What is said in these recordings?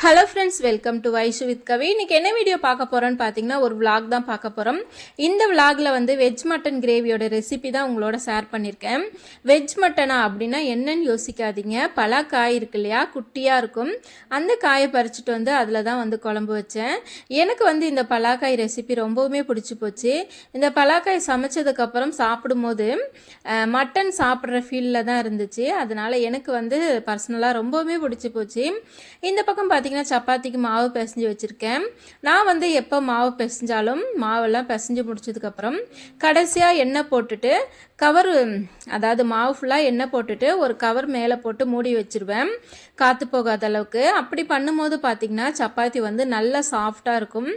Hello friends, welcome to Vaishu with Kavi. இன்றைக்கி என்ன video பார்க்க போகிறோன்னு பார்த்தீங்கன்னா ஒரு விலாக் தான் பார்க்க போகிறோம். இந்த விலாகில் வந்து வெஜ் மட்டன் கிரேவியோட ரெசிபி தான் உங்களோட ஷேர் பண்ணியிருக்கேன். வெஜ் மட்டனா அப்படின்னா என்னன்னு யோசிக்காதீங்க. பலாக்காய் இருக்கு இல்லையா, குட்டியாக இருக்கும். அந்த காயை பறிச்சுட்டு வந்து அதில் தான் வந்து குழம்பு வச்சேன். எனக்கு வந்து இந்த பலாக்காய் ரெசிபி ரொம்பவுமே பிடிச்சி போச்சு. இந்த பலாக்காய் சமைச்சதுக்கப்புறம் சாப்பிடும்போது மட்டன் சாப்பிட்ற ஃபீலில் தான் இருந்துச்சு. அதனால் எனக்கு வந்து பர்சனலாக ரொம்பவுமே பிடிச்சி போச்சு. இந்த பக்கம் பார்த்தீங்கன்னா சப்பாத்திக்கு மாவு பிசைஞ்சு வச்சுருக்கேன். நான் வந்து எப்போ மாவு பிசைஞ்சாலும் மாவெல்லாம் பிசைஞ்சு முடிச்சதுக்கப்புறம் கடைசியாக எண்ணெய் போட்டுட்டு கவர், அதாவது மாவு ஃபுல்லாக எண்ணெய் போட்டுட்டு ஒரு கவர் மேலே போட்டு மூடி வச்சுருவேன், காற்று போகாத அளவுக்கு. அப்படி பண்ணும்போது பார்த்திங்கன்னா சப்பாத்தி வந்து நல்லா சாஃப்டாக இருக்கும்.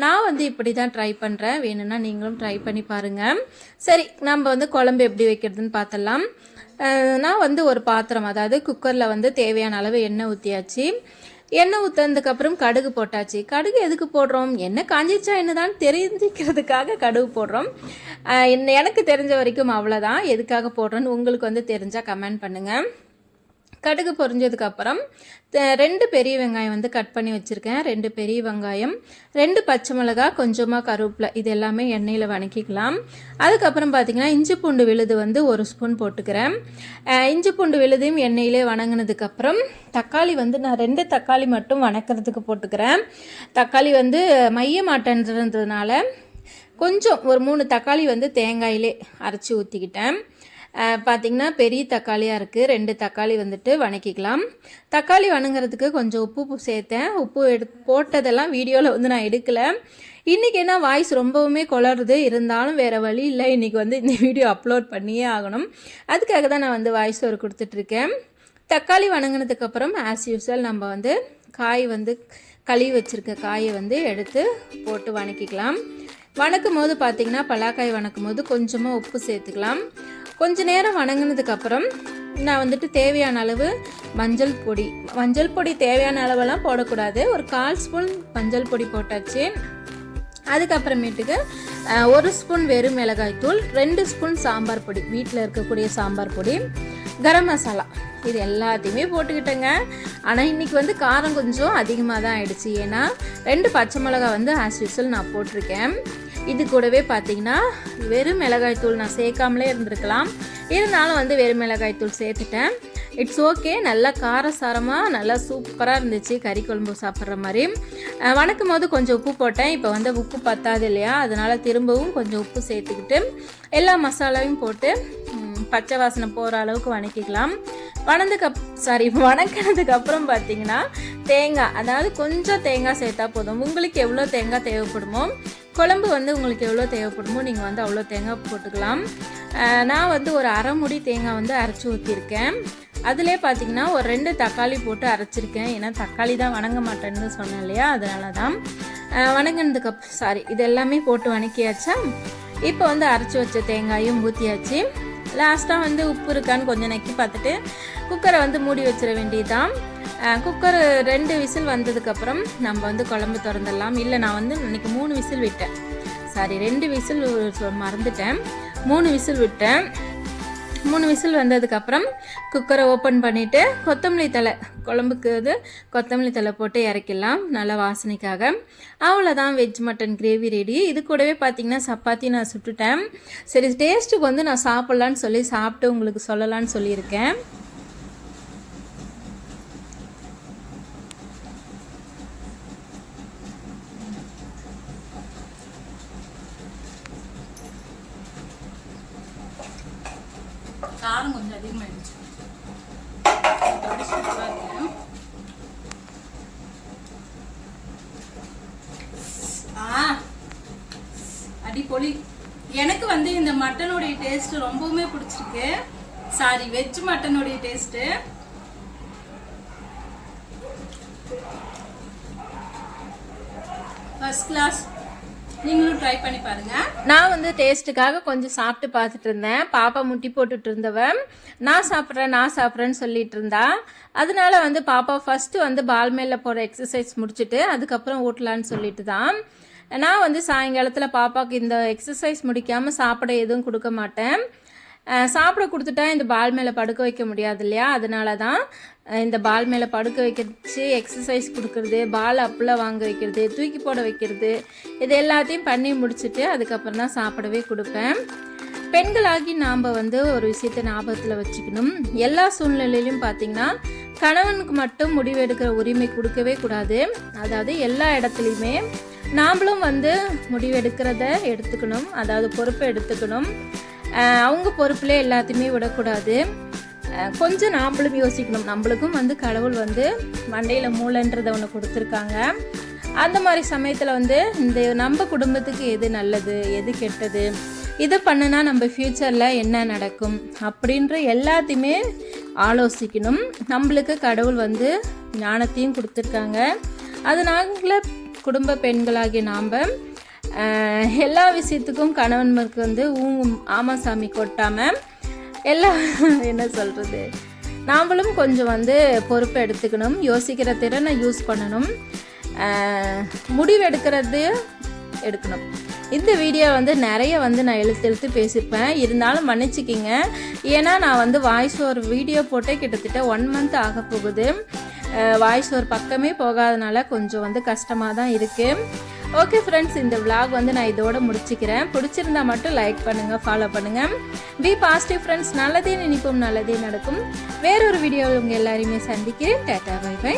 நான் வந்து இப்படி தான் ட்ரை பண்ணுறேன். வேணும்னா நீங்களும் ட்ரை பண்ணி பாருங்கள். சரி, நம்ம வந்து குழம்பு எப்படி வைக்கிறதுன்னு பார்த்துடலாம். நான் வந்து ஒரு பாத்திரம், அதாவது குக்கரில் வந்து தேவையான அளவு எண்ணெய் ஊற்றியாச்சு. எண்ணெய் ஊற்றினதுக்கப்புறம் கடுகு போட்டாச்சு. கடுகு எதுக்கு போடுறோம், எண்ணெய் காஞ்சிச்சா என்னதான் தெரிஞ்சுக்கிறதுக்காக கடுகு போடுறோம். எனக்கு தெரிஞ்ச வரைக்கும் அவ்வளோதான். எதுக்காக போடுறோன்னு உங்களுக்கு வந்து தெரிஞ்சால் கமெண்ட் பண்ணுங்கள். கடுகு பொரிஞ்சதுக்கப்புறம் 2 பெரிய வெங்காயம் வந்து கட் பண்ணி வச்சுருக்கேன். 2 பெரிய வெங்காயம், 2 பச்சை மிளகாய், கொஞ்சமாக கருவேப்பிலை, இது எல்லாமே எண்ணெயில் வணக்கிக்கலாம். அதுக்கப்புறம் பார்த்திங்கன்னா இஞ்சி பூண்டு விழுது வந்து 1 ஸ்பூன் போட்டுக்கிறேன். இஞ்சி பூண்டு விழுதையும் எண்ணெயிலே வணங்கினதுக்கப்புறம் தக்காளி வந்து நான் 2 தக்காளி மட்டும் வணக்கிறதுக்கு போட்டுக்கிறேன். தக்காளி வந்து மைய மாட்டேன்றதுனால கொஞ்சம் ஒரு 3 தக்காளி வந்து தேங்காயிலே அரைச்சி ஊற்றிக்கிட்டேன். பார்த்திங்கன்னா பெரிய தக்காளியாக இருக்குது. 2 தக்காளி வந்துட்டு வணக்கிக்கலாம். தக்காளி வணங்குறதுக்கு கொஞ்சம் உப்பு சேர்த்தேன். உப்பு போட்டதெல்லாம் வீடியோவில் வந்து நான் எடுக்கலை. இன்றைக்கி என்ன வாய்ஸ் ரொம்பவுமே குளருது, இருந்தாலும் வேறு வழி இல்லை. இன்றைக்கி வந்து இந்த வீடியோ அப்லோட் பண்ணியே ஆகணும். அதுக்காக தான் நான் வந்து வாய்ஸ் ஓவர் கொடுத்துட்ருக்கேன். தக்காளி வணங்கினதுக்கப்புறம் ஆஸ் யூஸ்வல் நம்ம வந்து காய் வந்து கழுவி வச்சுருக்க காயை வந்து எடுத்து போட்டு வணக்கிக்கலாம். வணக்கும் போது பார்த்திங்கன்னா பலாக்காய் வணக்கும் போது கொஞ்சமாக உப்பு சேர்த்துக்கலாம். கொஞ்ச நேரம் வணங்கினதுக்கப்புறம் நான் வந்துட்டு தேவையான அளவு மஞ்சள் பொடி தேவையான அளவெல்லாம் போடக்கூடாது. ஒரு 1/4 ஸ்பூன் மஞ்சள் பொடி போட்டாச்சு. அதுக்கப்புறமேட்டுக்கு 1 ஸ்பூன் வெறும் மிளகாய்த்தூள், 2 ஸ்பூன் சாம்பார் பொடி, வீட்டில் இருக்கக்கூடிய சாம்பார் பொடி, கரம் மசாலா, இது எல்லாத்தையுமே போட்டுக்கிட்டேங்க. ஆனால் இன்றைக்கி வந்து காரம் கொஞ்சம் அதிகமாக தான் ஆயிடுச்சு. ஏன்னா 2 பச்சை மிளகாய் வந்து ஆஸ் யூஸ்வல் நான் போட்டிருக்கேன். இது கூடவே பார்த்திங்கன்னா வெறும் மிளகாய்த்தூள் நான் சேர்க்காமலே இருந்திருக்கலாம், இருந்தாலும் வந்து வெறும் மிளகாய்த்தூள் சேர்த்துட்டேன். It's okay. நல்லா காரசாரமாக நல்லா சூப்பராக இருந்துச்சு, கறி குழம்பு சாப்பிட்ற மாதிரி. வணக்கும் போது கொஞ்சம் உப்பு போட்டேன். இப்போ வந்து உப்பு பத்தாது இல்லையா, அதனால் திரும்பவும் கொஞ்சம் உப்பு சேர்த்துக்கிட்டு எல்லா மசாலாவையும் போட்டு பச்சை வாசனை போகிற அளவுக்கு வணக்கிக்கலாம். வணக்கினதுக்கப்புறம் பார்த்திங்கன்னா தேங்காய், அதாவது கொஞ்சம் தேங்காய் சேர்த்தா போதும். உங்களுக்கு எவ்வளோ தேங்காய் தேவைப்படுமோ, குழம்பு வந்து உங்களுக்கு எவ்வளோ தேவைப்படுமோ நீங்கள் வந்து அவ்வளோ தேங்காய் போட்டுக்கலாம். நான் வந்து ஒரு அரை முடி தேங்காய் வந்து அரைச்சி ஊற்றிருக்கேன். அதிலே பார்த்திங்கன்னா ஒரு 2 தக்காளி போட்டு அரைச்சிருக்கேன். ஏன்னா தக்காளி தான் வணங்க மாட்டேன்னு சொன்னேன் இல்லையா, அதனால தான். வணங்கினதுக்கப்புறம் இது எல்லாமே போட்டு வணக்கியாச்சா. இப்போ வந்து அரைச்சி வச்ச தேங்காயும் ஊற்றியாச்சு. லாஸ்ட்டாக வந்து உப்பு இருக்கான்னு கொஞ்சம் நக்கி பார்த்துட்டு குக்கரை வந்து மூடி வச்சிட வேண்டியதுதான். குக்கர் 2 விசில் வந்ததுக்கப்புறம் நம்ம வந்து குழம்பு திறந்துடலாம். இல்லை, நான் வந்து இன்றைக்கி 3 விசில் விட்டேன். 2 விசில் மறந்துட்டேன். 3 விசில் விட்டேன். 3 விசில் வந்ததுக்கப்புறம் குக்கரை ஓப்பன் பண்ணிவிட்டு கொத்தமல்லி தழை, குழம்புக்கு வந்து கொத்தமல்லி தழை போட்டு இறக்கிடலாம் நல்லா வாசனைக்காக. அவ்வளோதான், வெஜ் மட்டன் கிரேவி ரெடி. இது கூடவே பார்த்திங்கன்னா சப்பாத்தி நான் சுட்டுட்டேன். சரி, டேஸ்ட்டுக்கு வந்து நான் சாப்பிட்லான்னு சொல்லி சாப்பிட்டு உங்களுக்கு சொல்லலான்னு சொல்லியிருக்கேன். காரம் கொஞ்சம் அதிகமாகிடுச்சு. அடிப்பொலி. எனக்கு வந்து இந்த மட்டனுடைய டேஸ்ட் ரொம்பவுமே பிடிச்சிருக்கு. வெஜ் மட்டனுடைய டேஸ்ட்டு ஃபர்ஸ்ட் கிளாஸ். நீங்களும் ட்ரை பண்ணி பாருங்கள். நான் வந்து டேஸ்ட்டுக்காக கொஞ்சம் சாப்பிட்டு பார்த்துட்டு இருந்தேன். பாப்பா முட்டி போட்டுட்டு இருந்தவன் நான் சாப்பிட்றேன்னு சொல்லிட்டு இருந்தா. அதனால வந்து பாப்பா ஃபஸ்ட்டு வந்து பால் மேலே போகிற எக்ஸசைஸ் முடிச்சுட்டு அதுக்கப்புறம் ஊட்டலான்னு சொல்லிட்டு தான். நான் வந்து சாயங்காலத்தில் பாப்பாவுக்கு இந்த எக்ஸசைஸ் முடிக்காமல் சாப்பிட எதுவும் கொடுக்க மாட்டேன். சாப்பிட கொடுத்துட்டா இந்த பால் மேலே படுக்க வைக்க முடியாது இல்லையா, அதனால தான் இந்த பால் மேலே படுக்க வைக்கிறது, எக்ஸசைஸ் கொடுக்குறது, பால் அப்பில் வாங்க வைக்கிறது, தூக்கி போட வைக்கிறது, இது எல்லாத்தையும் பண்ணி முடிச்சுட்டு அதுக்கப்புறம் தான் சாப்பிடவே கொடுப்பேன். பெண்களாகி நாம் ஒரு விஷயத்தை ஞாபகத்தில் வச்சுக்கணும். எல்லா சூழ்நிலையிலும் பார்த்திங்கன்னா கணவனுக்கு மட்டும் முடிவெடுக்கிற உரிமை கொடுக்கவே கூடாது. அதாவது எல்லா இடத்துலையுமே நாம்ளும் முடிவெடுக்கிறத எடுத்துக்கணும், அதாவது பொறுப்பை எடுத்துக்கணும். அவங்க பொறுப்பில் எல்லாத்தையுமே விடக்கூடாது. கொஞ்சம் நாம்ளும் யோசிக்கணும். நம்மளுக்கும் கடவுள் மண்டையில் மூளைன்றதை ஒன்று கொடுத்துருக்காங்க. அந்த மாதிரி சமயத்தில் இந்த நம்ம குடும்பத்துக்கு எது நல்லது எது கெட்டது, இதை பண்ணுனா நம்ம ஃப்யூச்சரில் என்ன நடக்கும் அப்படின்ற எல்லாத்தையுமே ஆலோசிக்கணும். நம்மளுக்கு கடவுள் ஞானத்தையும் கொடுத்துருக்காங்க. அதனால குடும்ப பெண்களாகிய நாம் எல்லா விஷயத்துக்கும் கணவன்மாருக்கு ஆமாம் சாமி கொட்டாமல் எல்லாம் என்ன சொல்கிறது, நாம்ளும் கொஞ்சம் பொறுப்பை எடுத்துக்கணும். யோசிக்கிற திறனை யூஸ் பண்ணணும், முடிவு எடுக்கணும். இந்த வீடியோ நிறைய நான் எழுத்து பேசியிருப்பேன், இருந்தாலும் மன்னிச்சிக்கிங்க. ஏன்னா நான் வாய்ஸ் ஓவர் வீடியோ போட்டே கிட்டத்தட்ட 1 மந்த் ஆக போகுது. வாய்ஸ் ஓவர் பக்கமே போகாதனால கொஞ்சம் கஷ்டமாக தான் இருக்குது. ஓகே ஃப்ரெண்ட்ஸ், இந்த விலாக் நான் இதோட முடிச்சுக்கிறேன். பிடிச்சிருந்தா மட்டும் லைக் பண்ணுங்கள், ஃபாலோ பண்ணுங்கள். Be positive friends. நல்லதே நினைப்போம், நல்லதே நடக்கும். வேறொரு வீடியோவில் உங்கள் எல்லாரையுமே சந்திக்கிறேன். டாடா, பை பை.